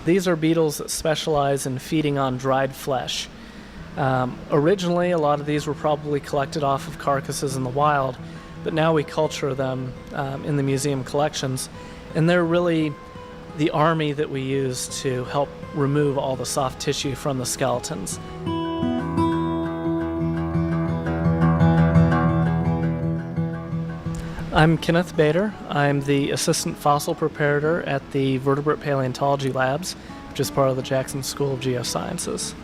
These are beetles that specialize in feeding on dried flesh. Originally, a lot of these were probably collected off of carcasses in the wild, but now we culture them in the museum collections, and they're really the army that we use to help remove all the soft tissue from the skeletons. I'm Kenneth Bader. I'm the Assistant Fossil Preparator at the Vertebrate Paleontology Labs, which is part of the Jackson School of Geosciences.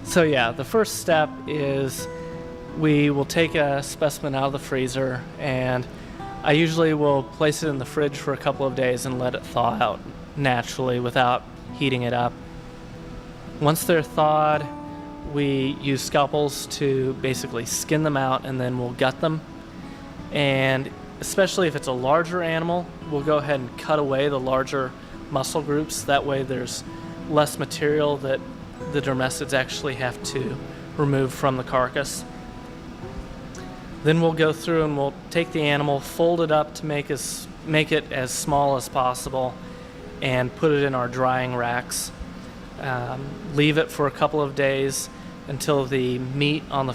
So yeah, the first step is we will take a specimen out of the freezer, and I usually will place it in the fridge for a couple of days and let it thaw out naturally without heating it up. Once they're thawed, we use scalpels to basically skin them out, and then we'll gut them. And especially if it's a larger animal, we'll go ahead and cut away the larger muscle groups. That way there's less material that the dermestids actually have to remove from the carcass. Then we'll go through and we'll take the animal, fold it up to make it as small as possible, and put it in our drying racks. Leave it for a couple of days until the meat on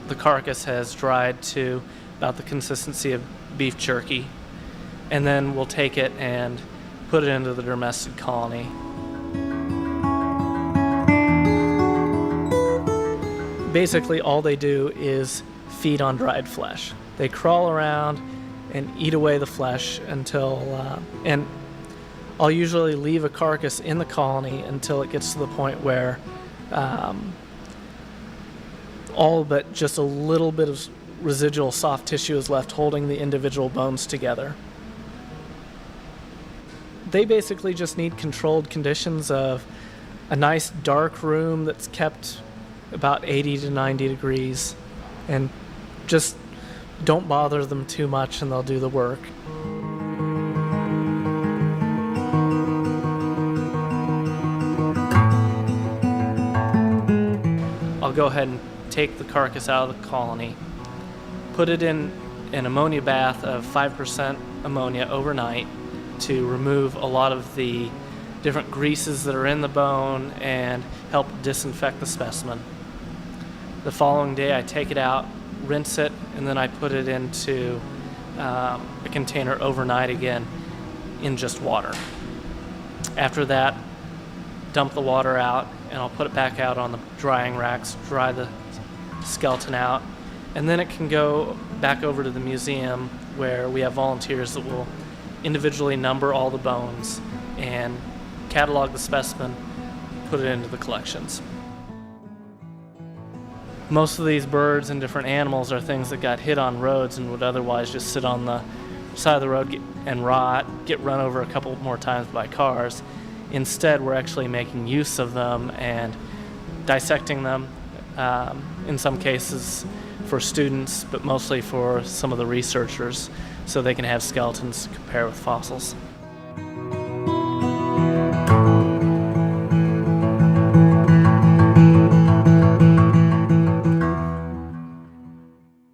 the carcass has dried to about the consistency of beef jerky. And then we'll take it and put it into the dermestid colony. Basically, all they do is feed on dried flesh. They crawl around and eat away the flesh until, and I'll usually leave a carcass in the colony until it gets to the point where all but just a little bit of residual soft tissue is left holding the individual bones together. They basically just need controlled conditions of a nice dark room that's kept about 80 to 90 degrees, and just don't bother them too much and they'll do the work. I'll go ahead and take the carcass out of the colony, put it in an ammonia bath of 5% ammonia overnight to remove a lot of the different greases that are in the bone and help disinfect the specimen. The following day I take it out, rinse it, and then I put it into a container overnight again in just water. After that, dump the water out, and I'll put it back out on the drying racks, dry the skeleton out, and then it can go back over to the museum where we have volunteers that will individually number all the bones and catalog the specimen, put it into the collections. Most of these birds and different animals are things that got hit on roads and would otherwise just sit on the side of the road and rot, get run over a couple more times by cars. Instead, we're actually making use of them and dissecting them, in some cases for students, but mostly for some of the researchers, so they can have skeletons to compare with fossils.